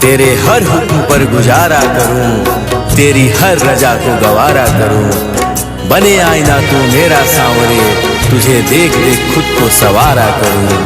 तेरे हर हुक्म पर गुजारा करूं, तेरी हर रजा को गवारा करूं। बने आईना तू मेरा सांवरे, तुझे देख देख खुद को सवारा करूं।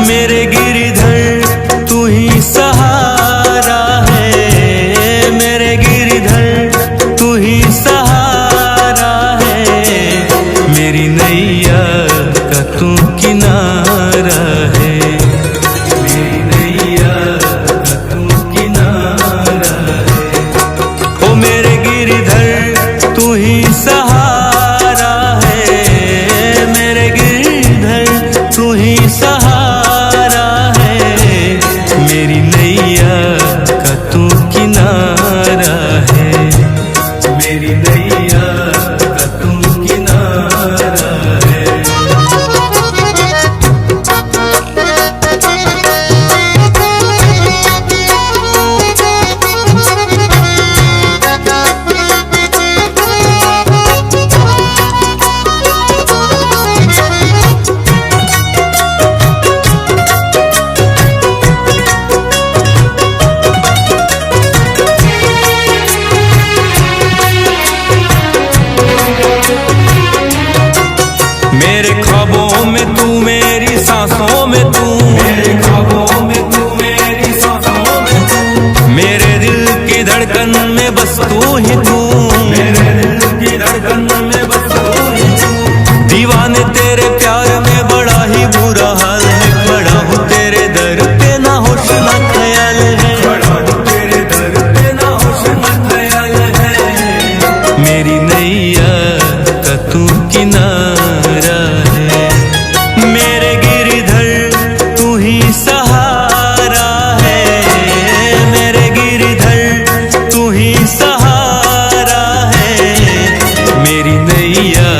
मेरे गिरधर तू ही सहारा है, मेरे गिरधर तू ही सहारा है। मेरी नैया का तू किनारा है, मेरी नैया का तू किनारा है। ओ मेरे गिरधर तू ही सहारा है, मेरे गिरधर तू ही सहारा। मेरी नैया का तू किनारा है, मेरी नैया का तू किनारा है। मेरे ख्वाबों में तू, मेरी सांसों में तू, मेरे ख्वाबों में तू, मेरी सांसों में तू। मेरे दिल की धड़कन में बस तू ही तू, मेरे दिल की धड़कन में बस तू ही तू। दीवाने तेरे प्यार में बड़ा ही बुरा हाल है, खड़ा हूँ तेरे दर पे ना होश ना ख्याल है, खड़ा हूँ तेरे दर पे ना होश ना ख्याल है। मेरी नैया का तू किनारा है, मेरे गिरधर तू ही सहारा है, मेरे गिरधर तू ही सहारा है। मेरी नैया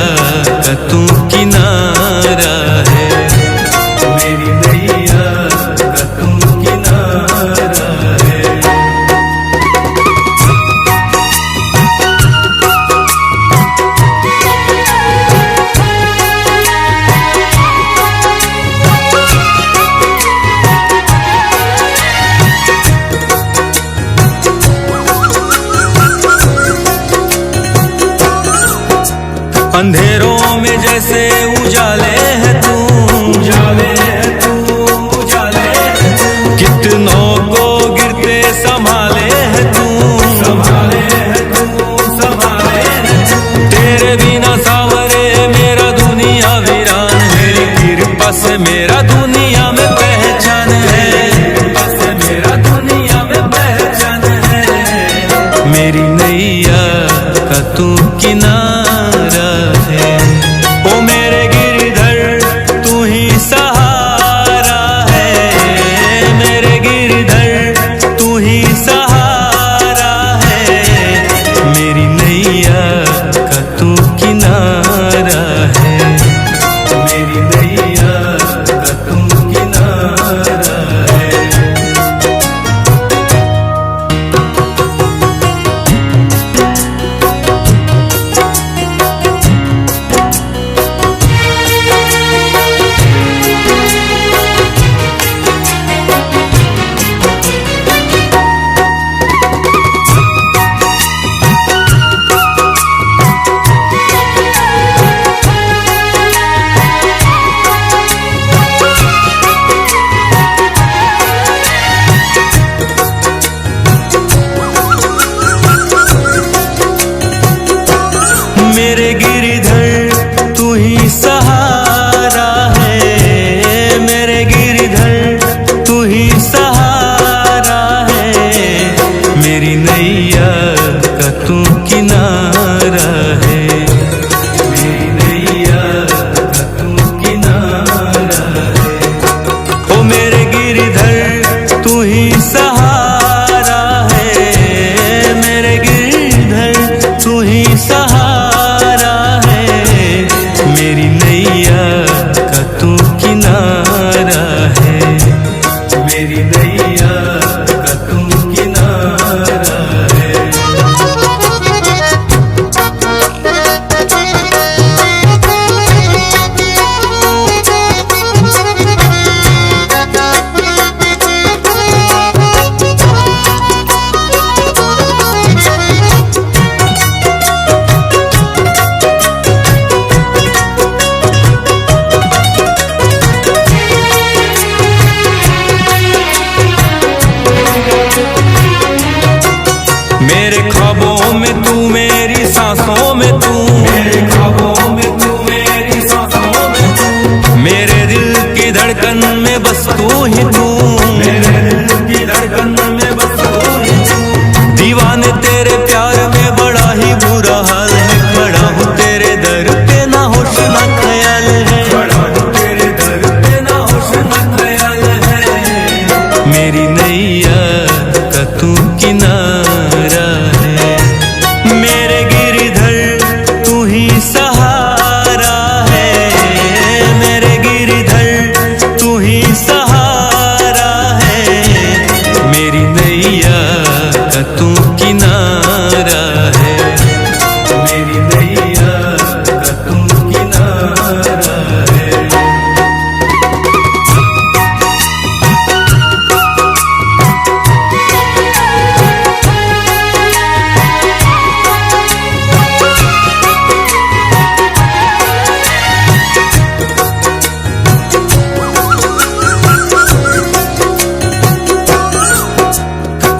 का तू किनारा है, मेरी नैया का तू किनारा है। अंधेरों में जैसे उजाले है तू, उजाले है तू, उजाले है तू। कितनों को गिरते संभाले है तू, संभाले है तू, संभाले है तू। तेरे बिना सांवरे मेरा दुनिया वीरान है, तेरी कृपा से मेरा दुनिया में पहचान है, कृपा से मेरा दुनिया में पहचान है। मेरी नैया का तू किनारा है, ओ मेरे गिरधर तू ही सहारा है, मेरे गिरधर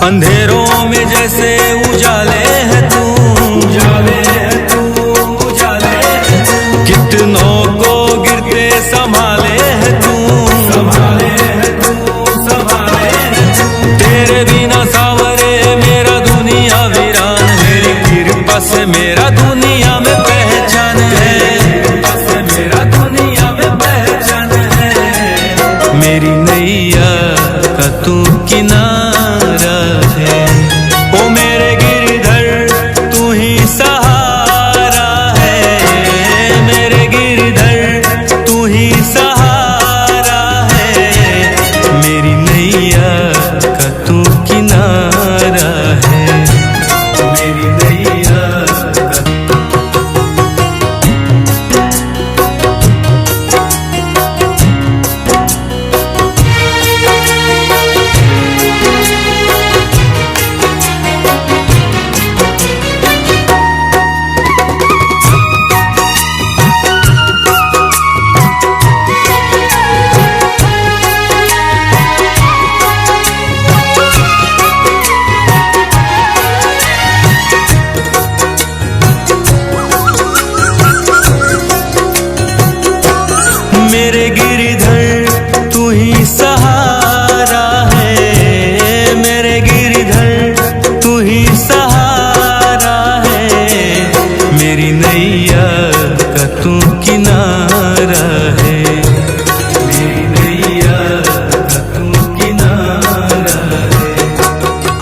अंधेरों में जैसे उजाले है तू, उजाले है तू, उजाले है तू। कितनों को गिरते संभाले है तू, संभाले है तू, संभाले है तू। तेरे बिना सावरे मेरा दुनिया वीरान है, तेरी कृपा से मेरा दुनिया में पहचान है, कृपा से मेरा दुनिया में पहचान है। मेरी नैया का तू किनारा है, ओ मेरे गिरधर तू ही सहारा है, मेरे गिरधर तू ही सहारा है। मेरी नैया का तू किनारा है, मेरी नैया का। मेरे गिरधर तू ही सहारा है, मेरे गिरधर तू ही सहारा है। मेरी नैया का तू किनारा है, मेरी नैया का तू किनारा है।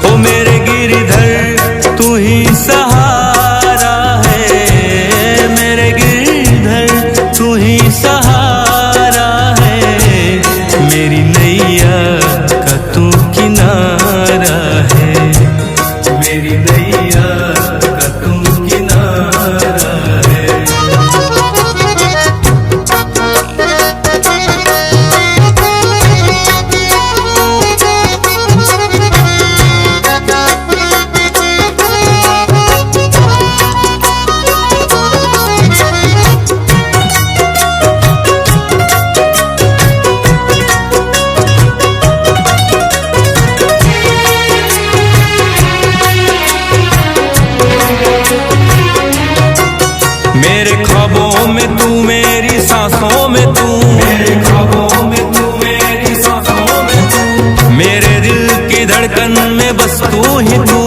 ओ मेरे गिरधर तू ही सहारा है, मेरे गिरधर तू ही सहारा। मेरी नैया का तू किनारा है, मेरी नैया का तू किनारा है। मेरे ख्वाबों में तू, मेरी सांसों में तू, मेरे ख्वाबों में तू, मेरी सांसों में तू। मेरे दिल की धड़कन में बस तू ही तू,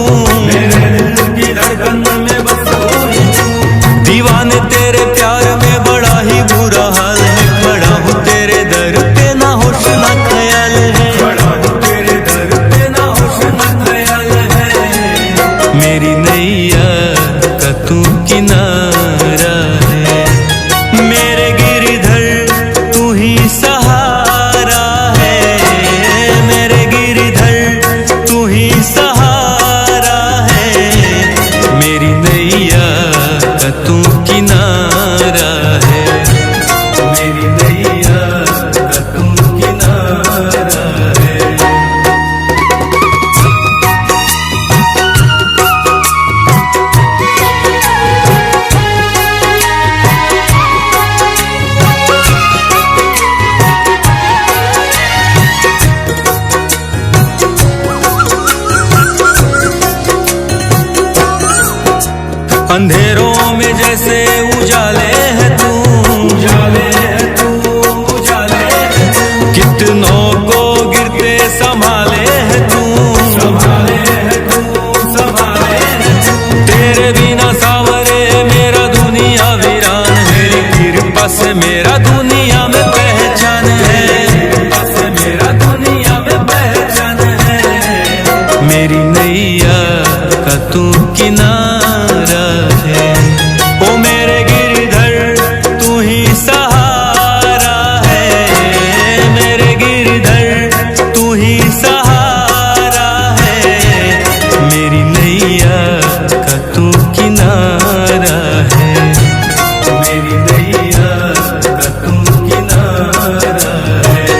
मेरे दिल की धड़कन में बस तू ही तू। दीवाने तेरे प्यार में बड़ा ही बुरा हाल है, खड़ा हूँ तेरे दर पे ना होश ना ख्याल है, खड़ा हूँ तेरे दर पे ना होश ना ख्याल है। मेरी नैया का तू किनारा है, मेरे गिरधर तू ही सहारा है, मेरे गिरधर तू ही सहारा है। मेरी नैया का तू किनारा है, मेरी नैया का तू किनारा है। अंधेरों में जैसे उजाले है तू, उजाले है तू, उजाले है तू। कितनों को गिरते संभाले है तू, संभाले है तू, संभाले है तू। तेरे बिना सावरे मेरा दुनिया वीरान है, तेरी कृपा से मेरा दुनिया में पहचान है, कृपा से मेरा दुनिया में पहचान है। मेरी नैया का तू किनारा है, ओ मेरे गिरधर तू ही सहारा है, मेरे गिरधर तू ही सहारा है। मेरी नैया का तू किनारा है, मेरी नैया का तू किनारा है।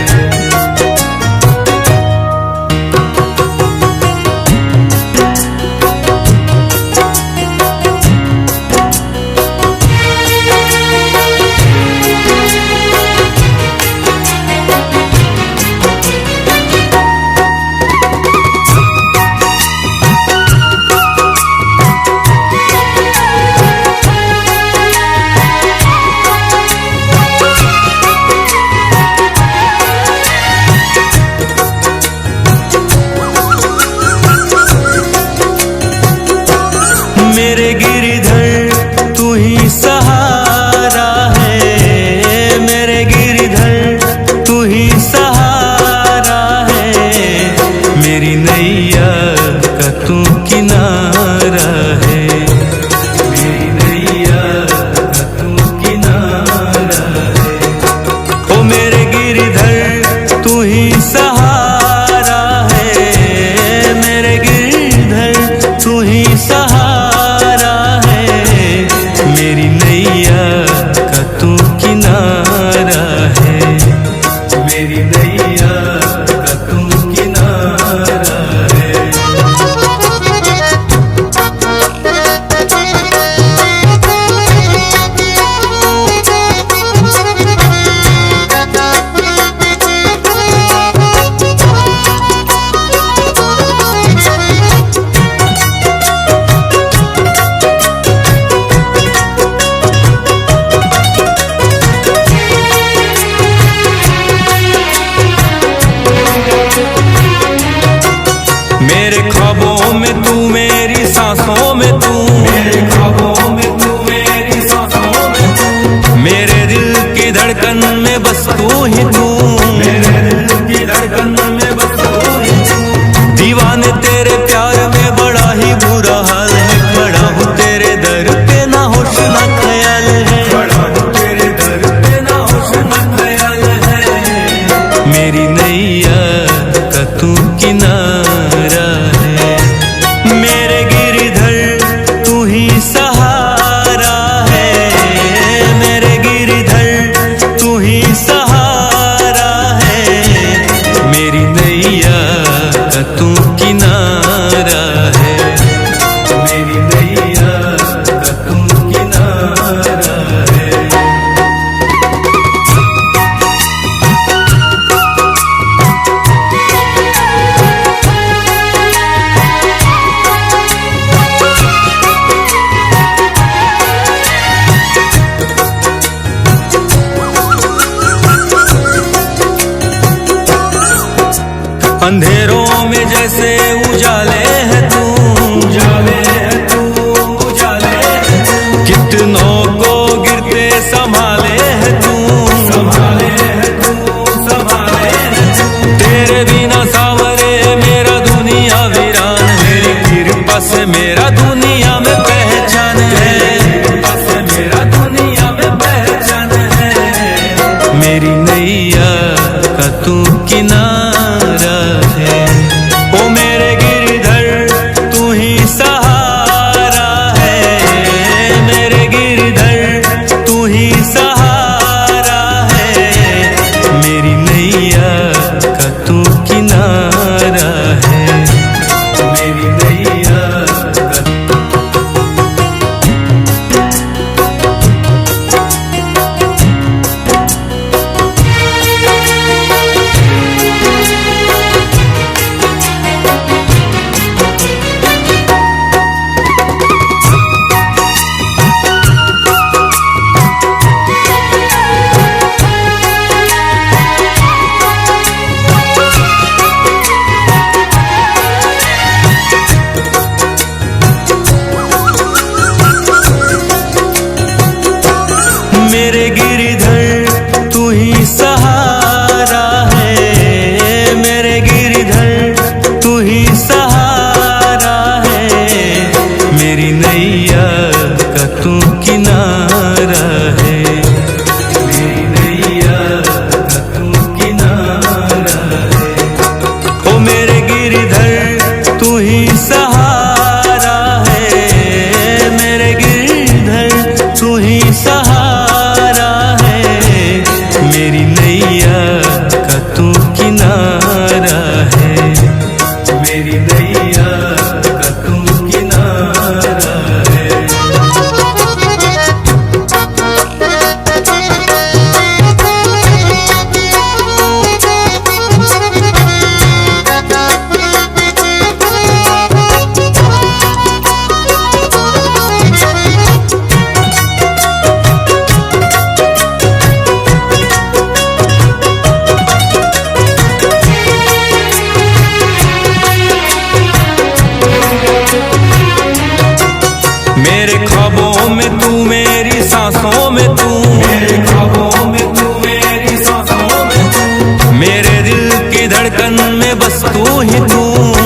जैसे उजाले है तू, उजाले है तू, उजाले है तू। कितनों को गिरते संभाले है तू, संभाले है तू, संभाले है तू। तेरे बिना सावरे मेरा दुनिया वीरान है, तेरी कृपा से मेरा दुनिया में पहचान है, कृपा से मेरा दुनिया में पहचान है। मेरी नैया का तू किनारा है, ओ मेरे गिरधर तू ही सहारा है, मेरे गिरधर तू ही सहारा है। मेरी नैया का तू किनारा है, मेरी नैया का। मेरे गिरधर तू ही सहारा है, मेरे गिरधर तू ही सहारा है। मेरी नैया का तू किनारा है, मेरी नैया का तू किनारा है। ओ मेरे गिरधर तू ही सहारा है, मेरे गिरधर तू ही सहारा। मेरी नैया का तू किनारा है, मेरी नैया का तू किनारा है। मेरे ख्वाबों में तू, मेरी सांसों में तू, मेरे ख्वाबों में तू, मेरी सांसों में तू। मेरे दिल की धड़कन में बस तू ही तू,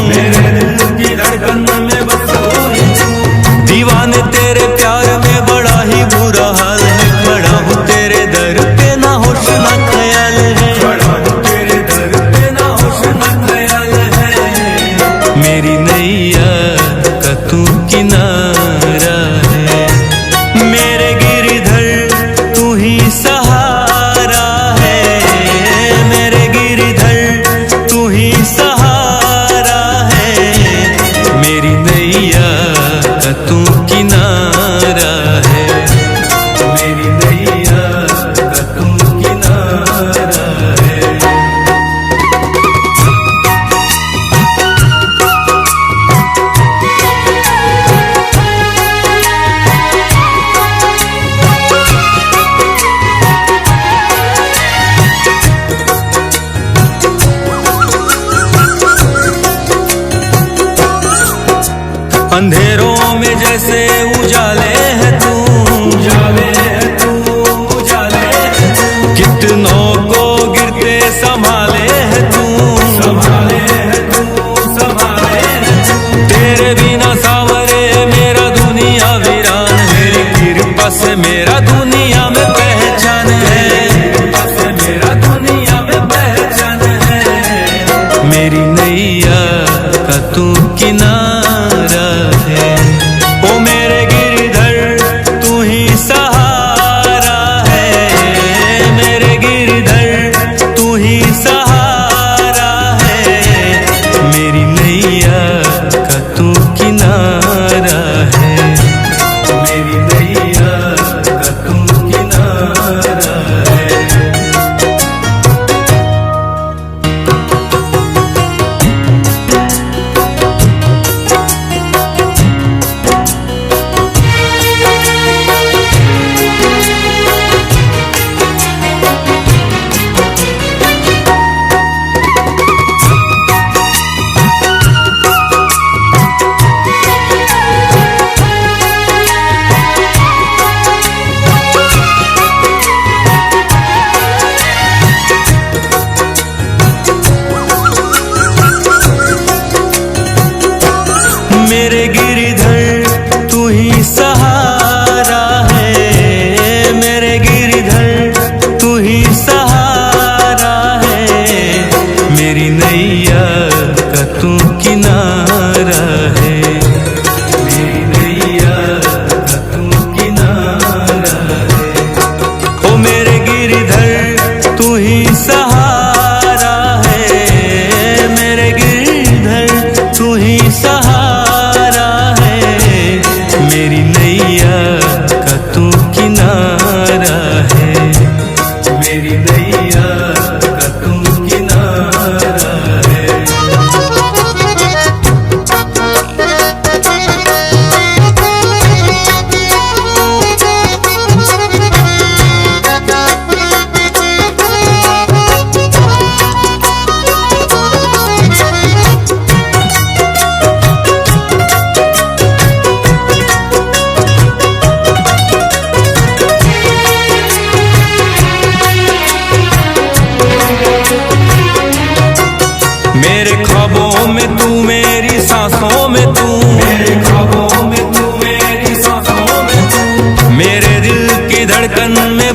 मेरे दिल की धड़कन में बस तू ही तू। दीवाने तेरे प्यार में बड़ा ही बुरा हाल है, खड़ा हूँ तेरे दर पे ना होश ना ख्याल है, खड़ा हूँ तेरे दर पे ना होश ना ख्याल है। मेरी नैया का तू किनारा है, मेरे गिरधर तू ही सहारा है, मेरे गिरधर तू ही सहारा है। मेरी नैया का तू किनारा है, मेरी नैया का तू किनारा है। अंधेरों में जैसे उजाले है तू, उजाले है तू, उजाले है तू। कितनों को गिरते संभाले है तू, संभाले है तू, संभाले है तू। तेरे बिना सावरे मेरा दुनिया वीरान है, तेरी कृपा से मेरा दुनिया में पहचान है, कृपा से मेरा दुनिया में पहचान है। मेरी नैया का तू किनारा है, ओ मेरे गिरधर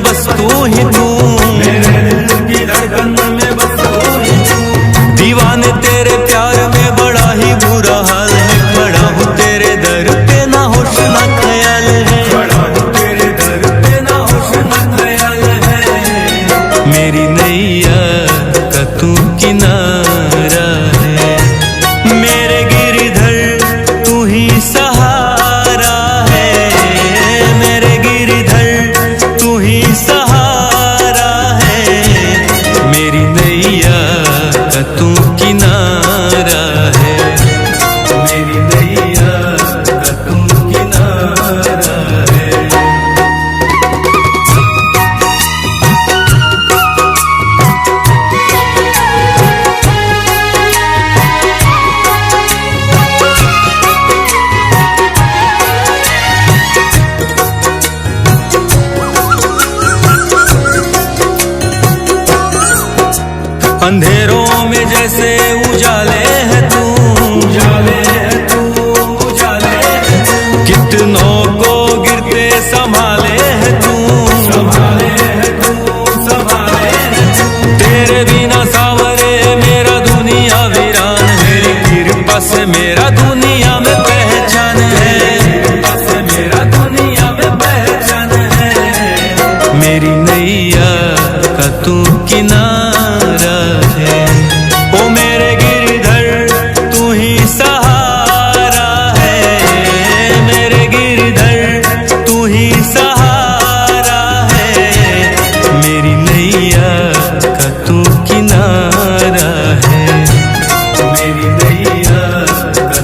बस तू ही तू, मेरे दिल की धड़कन में बस तू ही तू। दीवाने तेरे प्यार में बड़ा ही बुरा हाल है, खड़ा हूँ तेरे दर पे ना होश ना ख्याल है, खड़ा हूँ तेरे दर पे ना होश ना ख्याल है। मेरी नैया का तू किनारा है, मेरे गिरधर तू ही सहारा है, मेरे गिरधर तू ही सहारा है। मेरी नैया का तू किनारा है, मेरी नैया का तू किनारा है। अंधेरों में जैसे उजाले है तू, उजाले है तू, उजाले है तू। कितनों को गिरते संभाले है तू, संभाले है तू, संभाले है तू। तेरे बिना सावरे मेरा दुनिया वीरान है, तेरी कृपा से मेरा दुनिया में पहचान है, कृपा से मेरा दुनिया में पहचान है। मेरी नैया का तू किनारा है, ओ मेरे गिरधर तू ही सहारा है, मेरे गिरधर तू ही सहारा है। मेरी नैया का तू किनारा है, मेरी नैया का।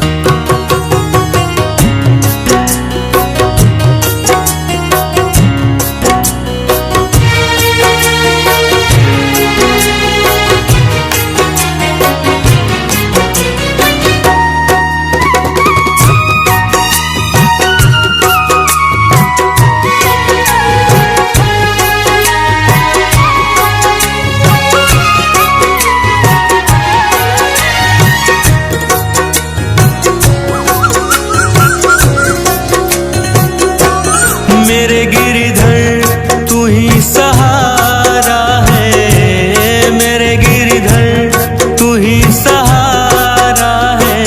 मेरे गिरधर तू ही सहारा है, मेरे गिरधर तू ही सहारा है।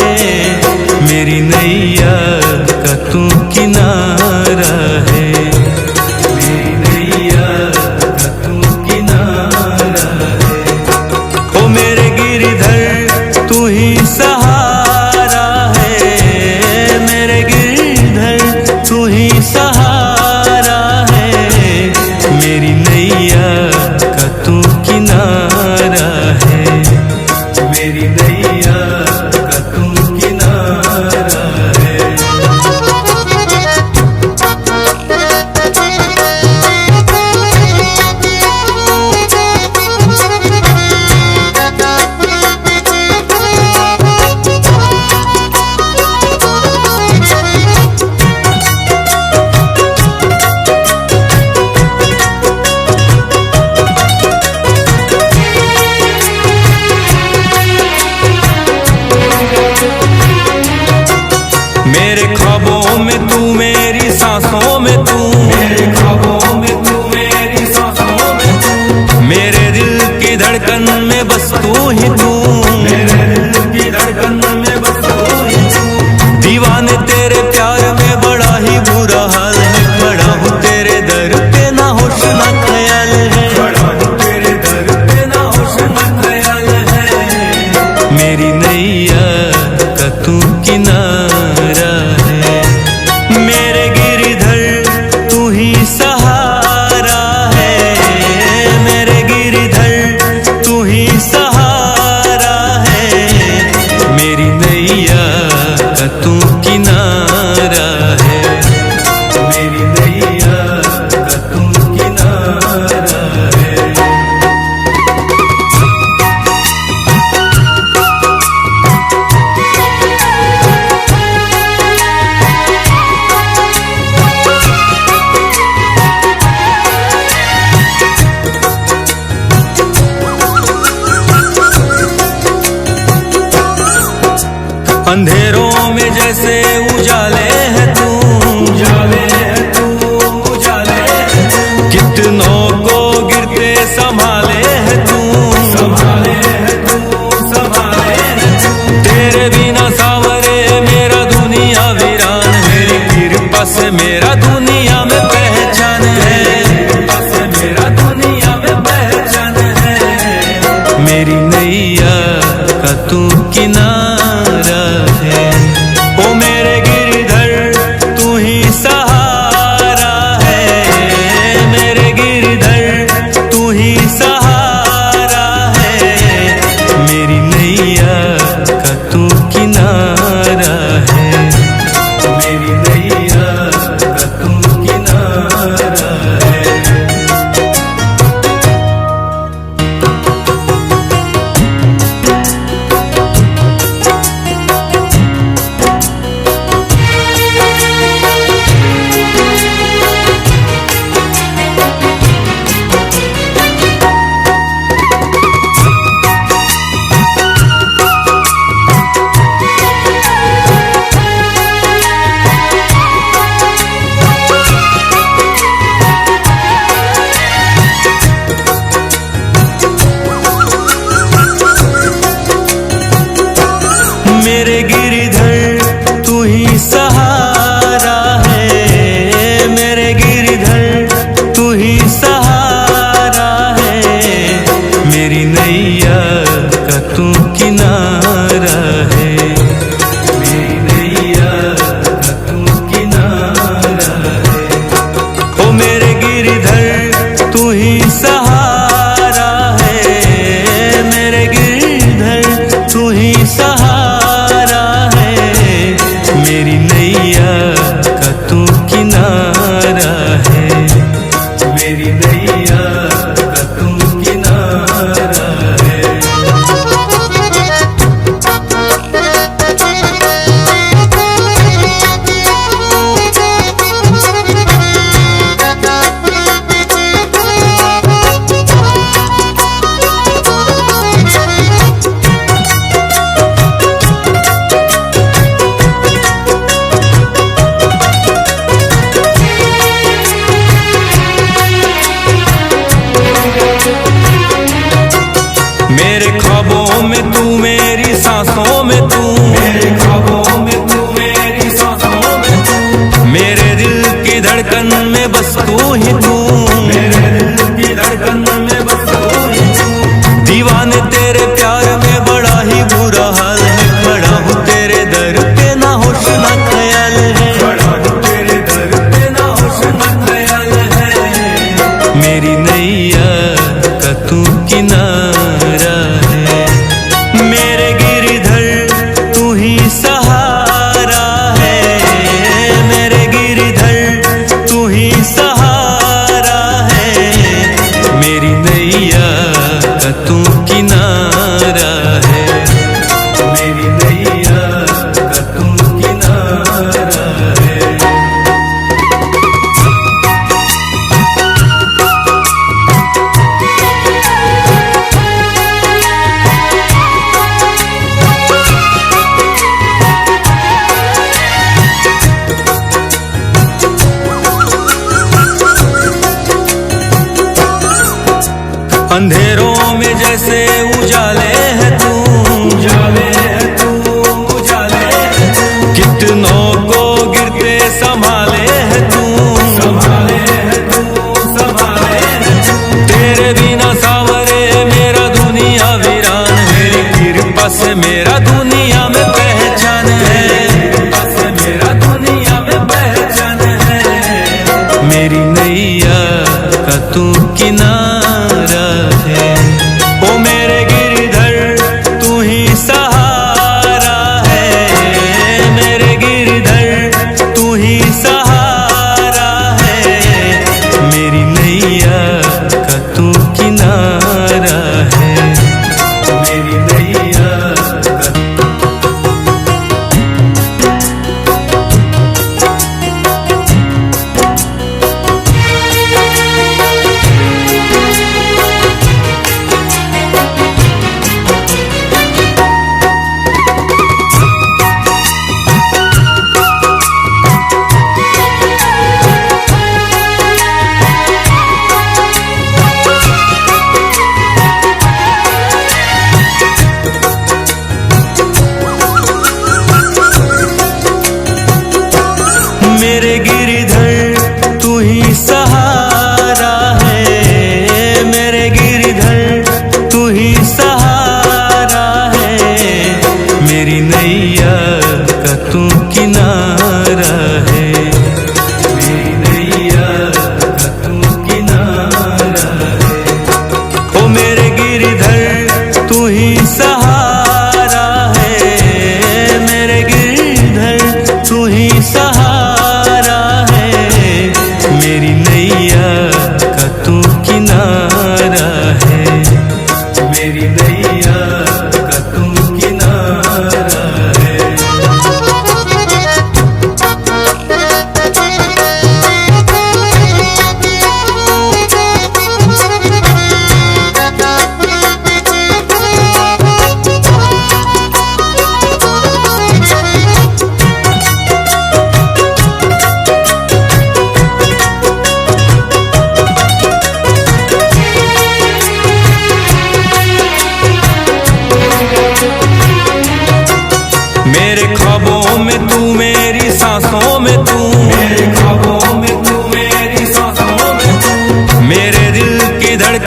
मेरी नैया का तू किनारा है, मेरी नैया का तू किनारा है। ओ मेरे गिरधर तू ही सहारा है, मेरे गिरधर तू ही सहारा है। मेरी नैया का तू किनारा है, मेरी नैया का तू किनारा है। मेरे ख्वाबों में तू, मेरी सांसों में तू, मेरे ख्वाबों में तू, मेरी सांसों में तू। मेरे दिल की धड़कन में बस तू ही तू, मेरे दिल की धड़कन में बस तू ही तू। दीवाने तेरे प्यार में बड़ा ही बुरा हाल है, खड़ा हूँ तेरे दर पे ना होश ना ख्याल है, खड़ा हूँ तेरे दर पे ना होश ना ख्याल है। मेरी नैया का तू किनारा है, मेरे गिरधर तू ही सहारा है, मेरे गिरधर तू ही सहारा है। मेरी नैया का तू किनारा है, मेरी नैया का तू किनारा है। अंधेरों में जैसे उजाले है तू, उजाले है तू, उजाले है तू। कितनों को गिरते संभाले है तू, संभाले है तू, संभाले है तू। तेरे बिना सावरे मेरा दुनिया वीरान है, तेरी कृपा से मेरा दुनिया में पहचान है, कृपा से मेरा दुनिया में पहचान है। मेरी नैया का तू किनारा है, ओ मेरे गिरधर तू ही सहारा है, मेरे गिरधर तू ही सहारा है। मेरी नैया का तू किनारा है, मेरी नैया का तू किनारा है। मेरे गिरधर तू ही सहारा है, मेरे गिरधर तू ही सहारा है। मेरी नैया का तू किनारा है, मेरी नैया का तू किनारा है। ओ मेरे गिरधर तू ही सहारा है, मेरे गिरधर तू ही सहारा। मेरी नैया का तू किनारा है, मेरी नैया का तू किनारा है। मेरे ख्वाबों में तू, मेरी सांसों में तू, मेरे ख्वाबों में तू, मेरी सांसों में तू। मेरे दिल की धड़कन में बस तू ही तू, मेरे दिल की धड़कन में बस तू ही तू। दीवाने तेरे प्यार में बड़ा ही बुरा हाल है, खड़ा हूँ तेरे दर पे ना होश ना ख्याल है, खड़ा हूँ तेरे दर पे ना होश ना ख्याल है। मेरी नैया का तू किनारा है, मेरे गिरधर तू ही सहारा है, मेरे गिरधर तू ही सहारा है। मेरी नैया का तू किनारा है, मेरी नैया का तू किनारा है। अंधेरों में जैसे उजाले है तू, उजाले है तू, उजाले है तू। कितनों को गिरते संभाले है तू, संभाले है तू, संभाले है तू। तेरे बिना सावरे मेरा दुनिया वीरान है, तेरी कृपा से मेरा दुनिया में पहचान है, कृपा से मेरा दुनिया में पहचान है। मेरी नैया का तू किनारा है, ओ मेरे गिरधर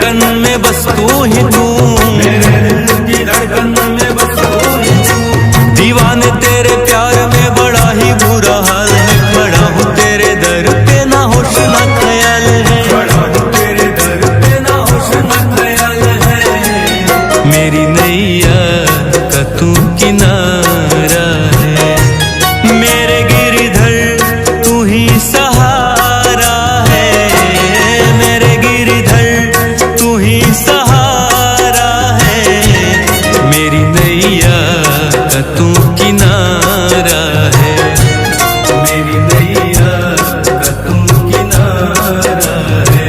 धड़कन में बस तू ही तू, मेरे दिल की धड़कन में बस तू ही तू। दीवाने तेरे प्यार में बड़ा ही बुरा हाल है, खड़ा हूँ तेरे दर पे ना होश ना ख्याल है, खड़ा हूँ तेरे दर पे ना होश ना ख्याल है। मेरी नैया का तू किनारा है, मेरे गिरधर तू ही सहारा है, मेरे गिरधर तू ही सहारा है। मेरी नैया का तू किनारा है, मेरी नैया का तू किनारा है।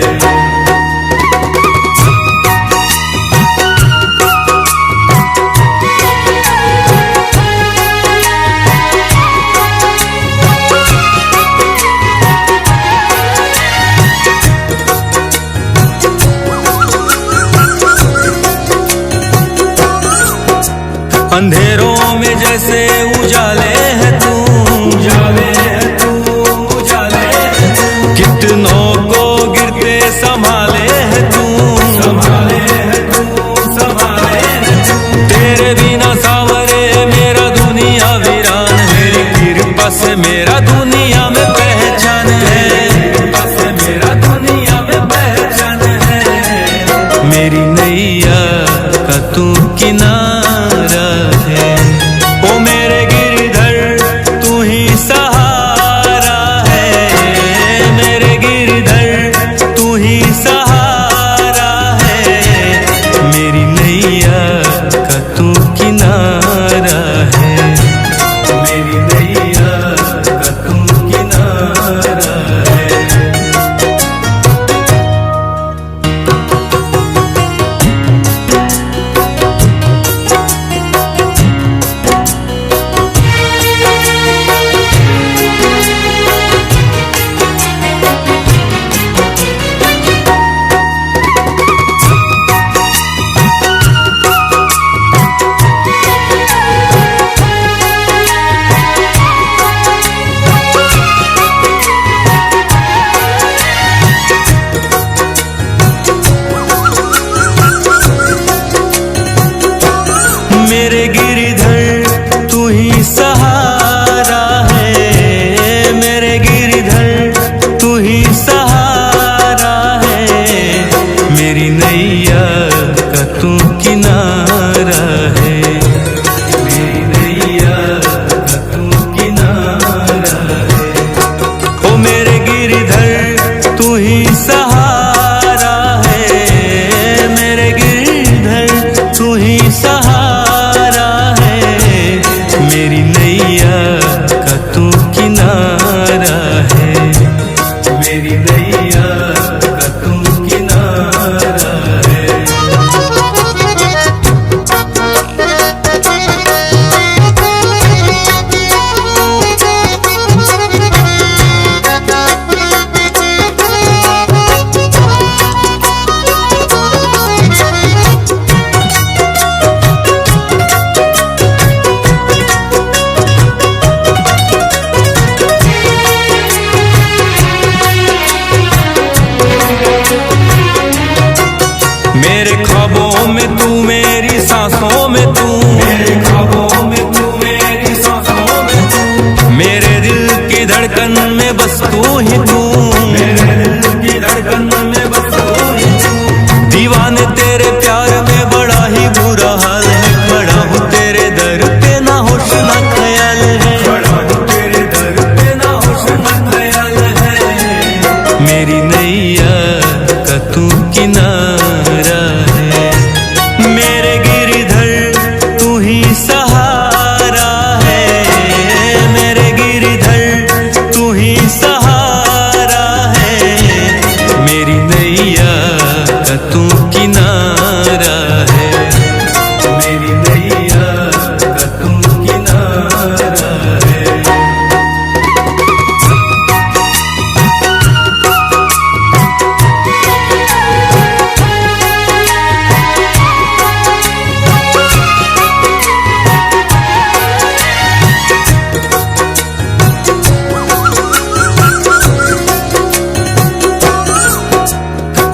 अंधेरों में जैसे उजाले है तू, उजाले है तू, उजाले है तू। कितनों को गिरते संभाले है तू, संभाले है तू, संभाले है तू। तेरे बिना सावरे मेरा दुनिया वीरान है, मेरी कृपा से मेरा दुनिया में पहचान है, कृपा से मेरा दुनिया में पहचान है। मेरी नैया का तू किनारा है, ओ मेरे गिरधर तू ही सहारा है, मेरे गिरधर तू ही सहारा है। मेरी नैया का तू किनारा है, मेरी नैया का तू किनारा है। मेरे गिरधर तू ही सहारा है, मेरे गिरधर तू ही सहारा है। मेरी नैया का तू किनारा है, मेरी नैया का तू किनारा है। ओ मेरे गिरधर तू ही सहारा है, मेरे गिरधर तू ही सहारा है। मेरी नैया का तू किनारा है, मेरी नैया का तू किनारा है। मेरे ख्वाबों में तू, मेरी सांसों में तू, मेरे ख्वाबों में तू, मेरी सांसों में तू। मेरे दिल की धड़कन में बस तू ही तू, मेरे दिल की धड़कन में बस तू ही तू। दीवाने तेरे प्यार में बड़ा ही बुरा हाल है, खड़ा हूँ तेरे दर पे ना होश ना ख्याल है, खड़ा हूँ तेरे दर पे ना होश ना ख्याल है। मेरी नैया का तू किनारा है, मेरे गिरधर तू ही सहारा है, मेरे गिरधर तू ही सहारा है। मेरी नैया का तू किनारा है, मेरी नैया का तू किनारा है।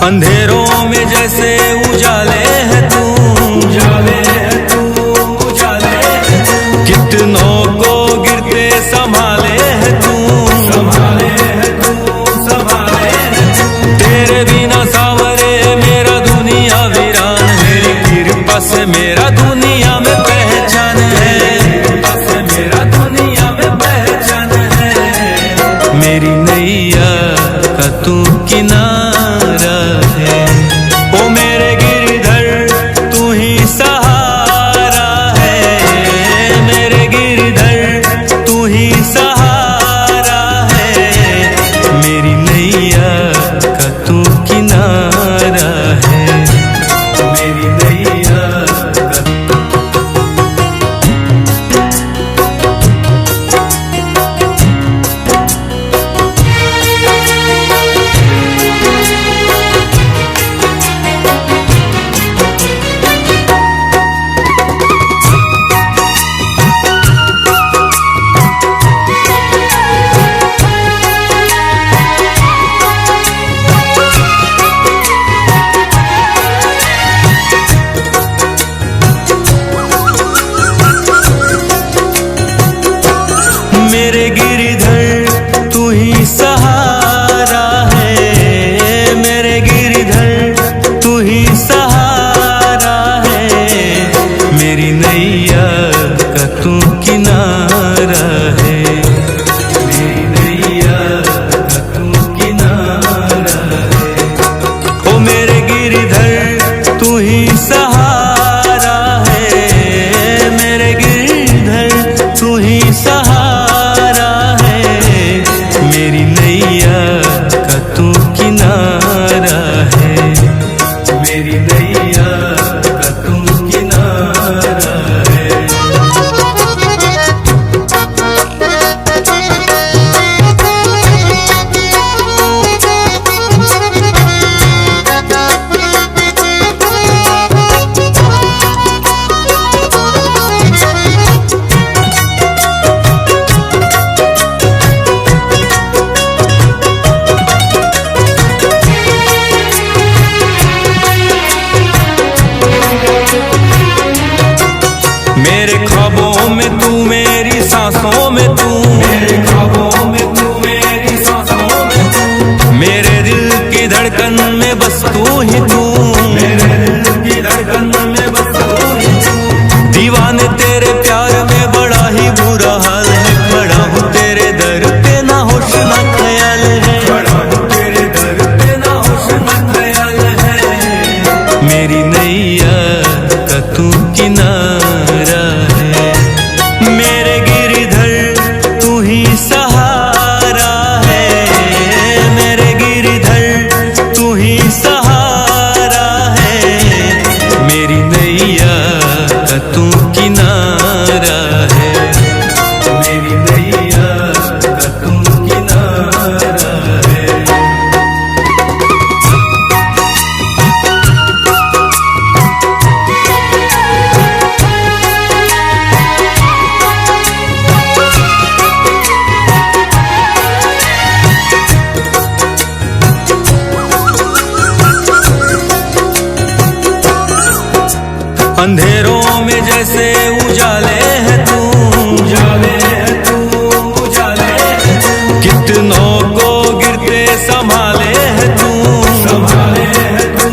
अंधेरों में में जैसे उजाले है तू, उजाले है तू, उजाले है तू। कितनों को गिरते संभाले है तू, संभाले है तू, संभाले है तू। तेरे बिना सावरे मेरा दुनिया वीरान है, तेरी कृपा से मेरा दुनिया में पहचान है, कृपा से मेरा दुनिया में पहचान है। मेरी नैया का तू किनारा है, ओ मेरे गिरधर तू ही सहारा है, मेरे गिरधर तू ही सहारा है। मेरी नैया का तू किनारा है, मेरी नैया का। मेरे गिरधर तू ही सहारा है, मेरे गिरधर तू ही सहारा है। मेरी नैया का तू किनारा है, मेरी नैया का तू किनारा है। ओ मेरे गिरधर तू ही सहारा है, मेरे गिरधर तू ही सहारा। मेरी नैया का तू किनारा है, मेरी नैया का तू किनारा है। मेरे ख्वाबों में तू, मेरी सांसों में तू, मेरे ख्वाबों में तू, मेरी सांसों में तू। मेरे दिल की धड़कन में बस तू ही तू, मेरे दिल की धड़कन में बस तू ही तू। दीवाने तेरे प्यार में बड़ा ही बुरा हाल है, खड़ा हूँ तेरे दर पे ना होश ना ख्याल है, खड़ा हूँ तेरे दर पे ना होश ना ख्याल है। मेरी नैया का तू किनारा है, मेरे गिरधर तू ही सहारा है, मेरे गिरधर तू ही सहारा है। मेरी नैया का तू किनारा है, मेरी नैया का तू किनारा है। अंधेरों में जैसे उजाले है तू, उजाले है तू, उजाले है तू। कितनों को गिरते संभाले है तू, संभाले है तू,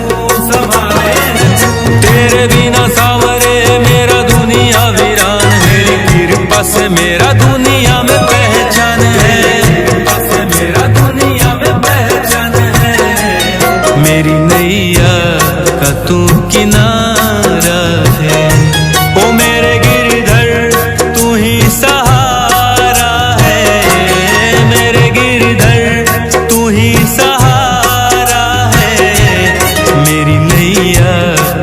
संभाले है तू। तेरे बिना सावरे मेरा दुनिया वीरान है, तेरी कृपा से मेरा दुनिया में पहचान है, कृपा से मेरा दुनिया में पहचान है। मेरी नैया का तू किनारा है, ओ मेरे गिरधर तू ही सहारा है, मेरे गिरधर तू ही सहारा है। मेरी नैया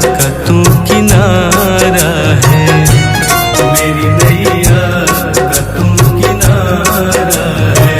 का तू किनारा है, मेरी नैया का तू किनारा है।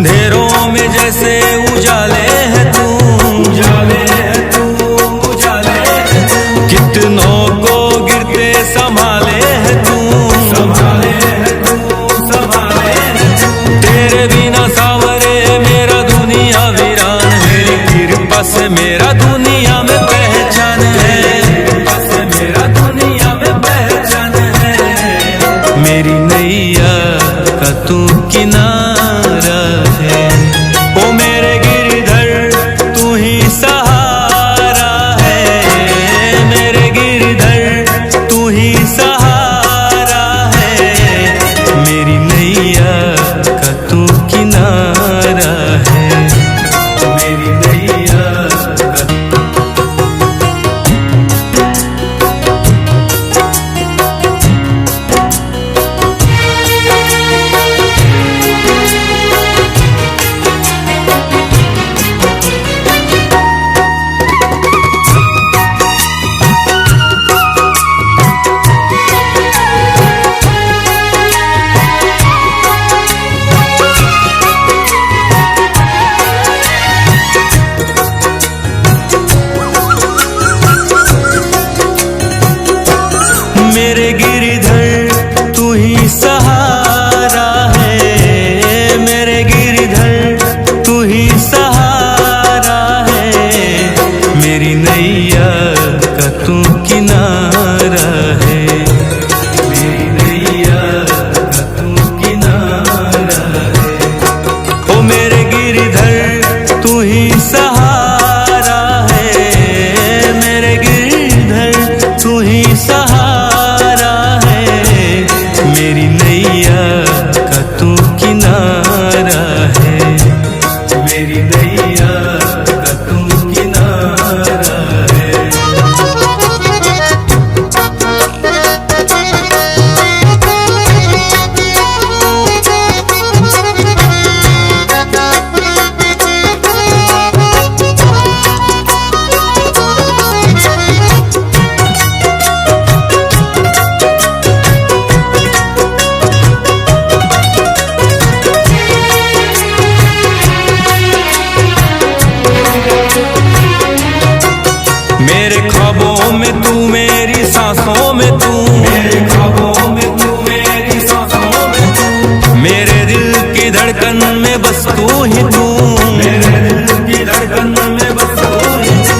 अंधेरों में जैसे उजाले है तू, उजाले है तू, उजाले है तू। कितनों को गिरते संभाले है तू, संभाले है तू, संभाले है तू। तेरे बिना सावरे मेरा दुनिया वीरान है, तेरी कृपा से मेरा दुनिया में पहचान है, कृपा से मेरा दुनिया में पहचान है। मेरी नैया का तू किनारा है, ओ मेरे गिरधर तू ही सहारा है, मेरे गिरधर तू ही सहारा है। मेरी नैया का तू किनारा है, मेरी नैया का। मेरे गिरधर तू ही सहारा है, मेरे गिरधर तू ही सहारा है। मेरी नैया का तू किनारा है, मेरी नैया का तू किनारा है। ओ मेरे गिरधर तू ही सहारा है, मेरे गिरधर तू ही सहारा। मेरी नैया का तू किनारा है, मेरी नैया का तू किनारा है। मेरे ख्वाबों में तू, मेरी सांसों में तू, मेरे ख्वाबों में तू, मेरी सांसों में तू। मेरे दिल की धड़कन में बस तू ही तू, मेरे दिल की धड़कन में बस तू ही तू।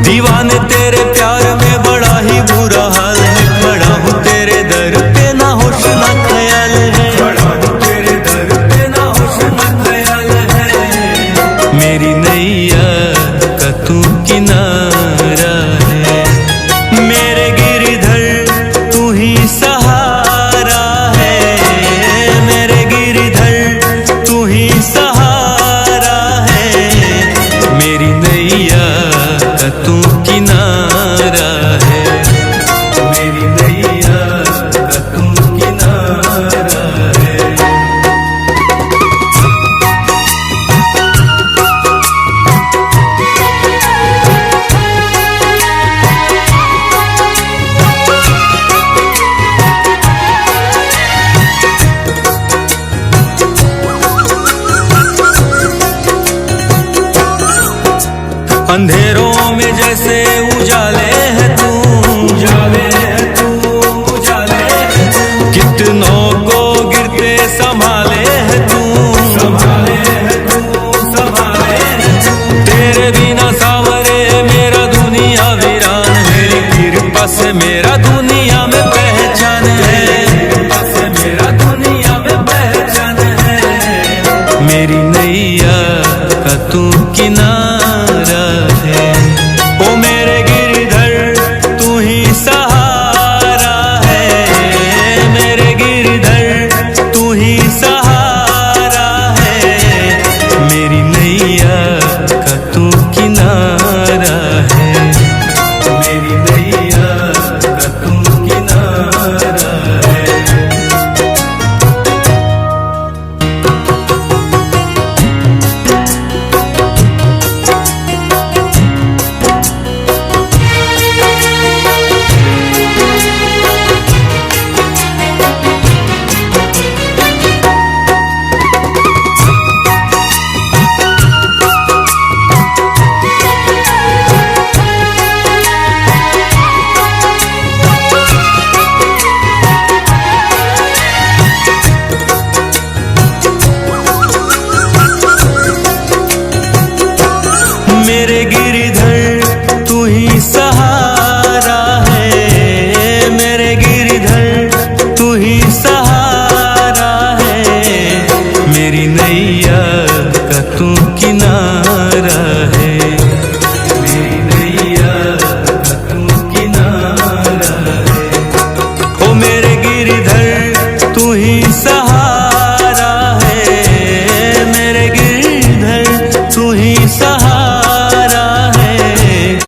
दीवाने तेरे प्यार में बड़ा ही बुरा हाल है, खड़ा हूँ तेरे दर पे ना होश ना ख्याल है, खड़ा हूँ तेरे दर पे ना होश ना ख्याल है। मेरी नैया का तू किनारा है, मेरे गिरधर तू ही सहारा है, मेरे गिरधर तू ही सहारा है। मेरी नैया का तू किनारा है, मेरी नैया का तू किनारा है। अंधेरों में जैसे उजाले है तू, उजाले है तू, उजाले है तू। कितनों को गिरते संभाले है तू, संभाले है तू, संभाले है तू। तेरे बिना सावरे मेरा दुनिया वीरान है, तेरी कृपा से मेरा दुनिया में पहचान है, कृपा से मेरा दुनिया में पहचान है। मेरी नैया का तू किनारा है, ओ मेरे गिरधर तू ही सहारा